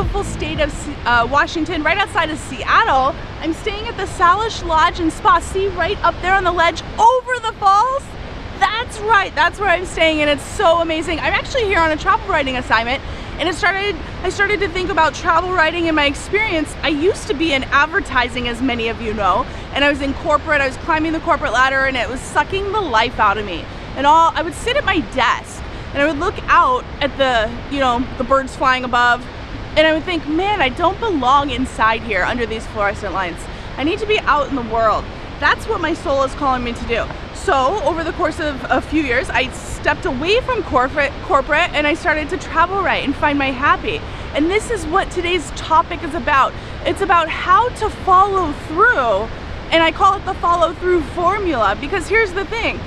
beautiful state of Washington, right outside of Seattle. I'm staying at the Salish Lodge and Spa. See, right up there on the ledge over the falls? That's right, that's where I'm staying, and it's so amazing. I'm actually here on a travel writing assignment, and I started to think about travel writing and my experience. I used to be in advertising, as many of you know, and I was in corporate. I was climbing the corporate ladder, and it was sucking the life out of me. And I would sit at my desk, and I would look out at the, the birds flying above, and I would think, man, I don't belong inside here under these fluorescent lights. I need to be out in the world. That's what my soul is calling me to do. So over the course of a few years, I stepped away from corporate and I started to travel write and find my happy. And this is what today's topic is about. It's about how to follow through, and I call it the follow through formula, because here's the thing.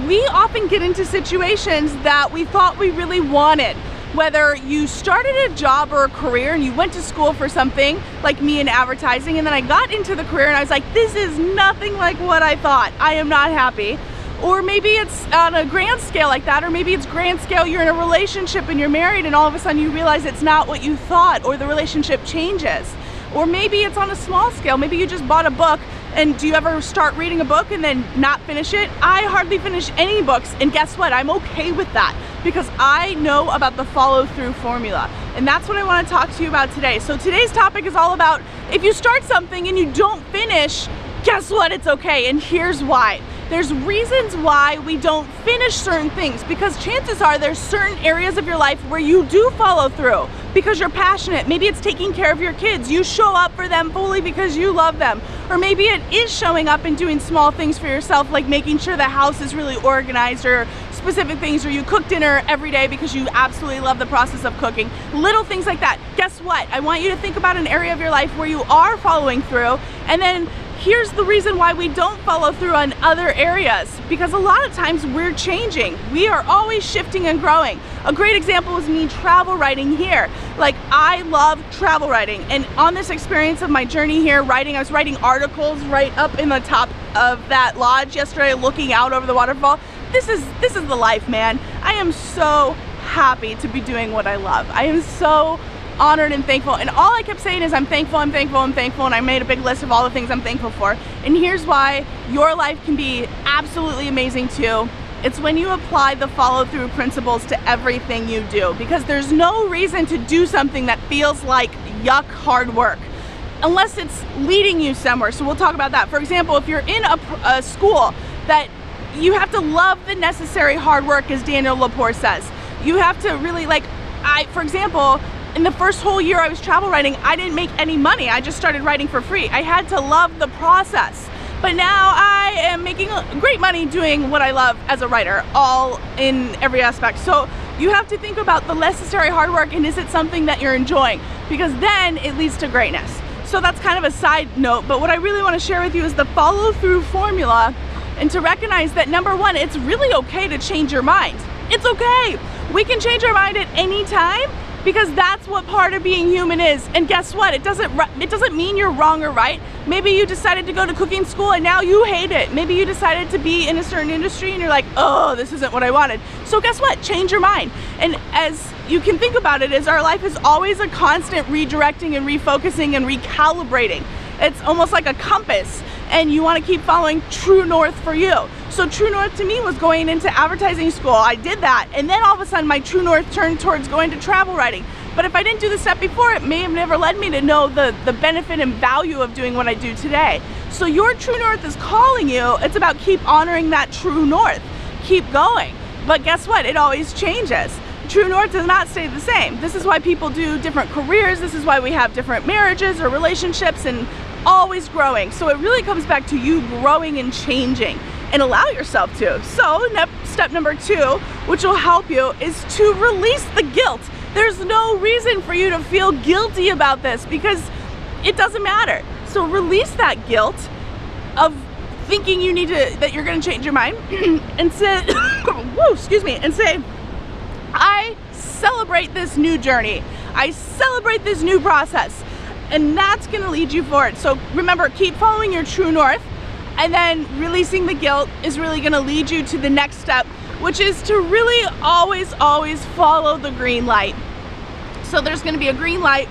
We often get into situations that we thought we really wanted. Whether you started a job or a career and you went to school for something, like me in advertising, and then I got into the career and I was like, this is nothing like what I thought. I am not happy. Or maybe it's on a grand scale like that, or maybe it's grand scale, you're in a relationship and you're married and all of a sudden you realize it's not what you thought, or the relationship changes. Or maybe it's on a small scale. Maybe you just bought a book, and do you ever start reading a book and then not finish it? I hardly finish any books, and guess what? I'm okay with that, because I know about the follow-through formula. And that's what I want to talk to you about today. So today's topic is all about, if you start something and you don't finish, guess what? It's okay, and here's why. There's reasons why we don't finish certain things, because chances are there's certain areas of your life where you do follow through because you're passionate. Maybe it's taking care of your kids. You show up for them fully because you love them. Or maybe it is showing up and doing small things for yourself, like making sure the house is really organized, or specific things, or you cook dinner every day because you absolutely love the process of cooking. Little things like that. Guess what? I want you to think about an area of your life where you are following through, and then here's the reason why we don't follow through on other areas, because a lot of times we're changing. We are always shifting and growing. A great example is me travel writing here. Like, I love travel writing, and on this experience of my journey here writing, I was writing articles right up in the top of that lodge yesterday, looking out over the waterfall. This is the life, man. I am so happy to be doing what I love. I am so honored and thankful, and all I kept saying is I'm thankful, I'm thankful, I'm thankful, and I made a big list of all the things I'm thankful for. And here's why your life can be absolutely amazing too. It's when you apply the follow-through principles to everything you do, because there's no reason to do something that feels like yuck hard work unless it's leading you somewhere. So we'll talk about that. For example, if you're in a school that you have to love the necessary hard work, as Daniel Lepore says. You have to really, like, for example, in the first whole year I was travel writing, I didn't make any money. I just started writing for free. I had to love the process. But now I am making great money doing what I love as a writer, all in every aspect. So you have to think about the necessary hard work, and is it something that you're enjoying? Because then it leads to greatness. So that's kind of a side note, but what I really want to share with you is the follow-through formula, and to recognize that, number one, it's really okay to change your mind. It's okay. We can change our mind at any time, because that's what part of being human is. And guess what? It doesn't mean you're wrong or right. Maybe you decided to go to cooking school and now you hate it. Maybe you decided to be in a certain industry and you're like, oh, this isn't what I wanted. So guess what? Change your mind. And as you can think about it, is our life is always a constant redirecting and refocusing and recalibrating. It's almost like a compass, and you want to keep following true north for you. So true north to me was going into advertising school. I did that, and then all of a sudden my true north turned towards going to travel writing. But if I didn't do the step before, it may have never led me to know the benefit and value of doing what I do today. So your true north is calling you. It's about keep honoring that true north. Keep going. But guess what? It always changes. True north does not stay the same. This is why people do different careers. This is why we have different marriages or relationships, and always growing. So it really comes back to you growing and changing, and allow yourself to. So step number 2, which will help you, is to release the guilt. There's no reason for you to feel guilty about this, because it doesn't matter. So release that guilt of thinking that you're going to change your mind, and say, whoa, excuse me, and say, I celebrate this new journey. I celebrate this new process. And that's going to lead you forward. So remember, keep following your true north, and then releasing the guilt is really going to lead you to the next step, which is to really always follow the green light. So there's going to be a green light,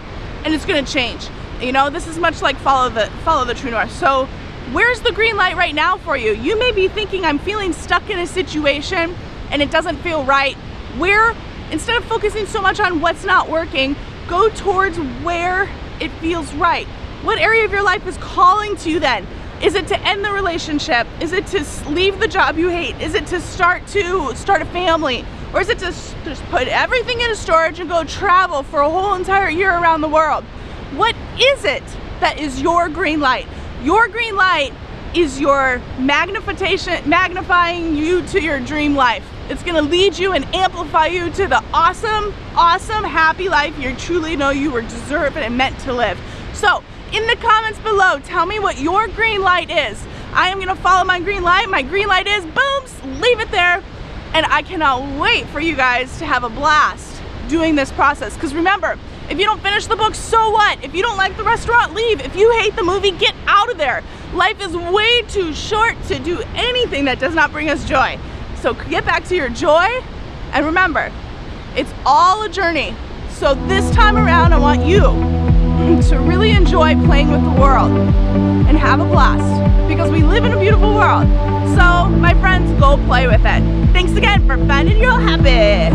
and it's gonna change. You know, this is much like follow the true north. So where's the green light right now for you? You may be thinking, I'm feeling stuck in a situation and it doesn't feel right. Instead of focusing so much on what's not working, go towards where it feels right. What area of your life is calling to you then? Is it to end the relationship? Is it to leave the job you hate? Is it to start a family? Or is it to just put everything in a storage and go travel for a whole entire year around the world? What is it that is your green light? Your green light is your magnifying you to your dream life. It's gonna lead you and amplify you to the awesome, awesome, happy life you truly know you were deserved and meant to live. So, in the comments below, tell me what your green light is. I am gonna follow my green light. My green light is, boom, leave it there. And I cannot wait for you guys to have a blast doing this process. Because remember, if you don't finish the book, so what? If you don't like the restaurant, leave. If you hate the movie, get out of there. Life is way too short to do anything that does not bring us joy. So get back to your joy, and remember, it's all a journey. So this time around, I want you to really enjoy playing with the world and have a blast, because we live in a beautiful world. So my friends, go play with it. Thanks again for finding your happy.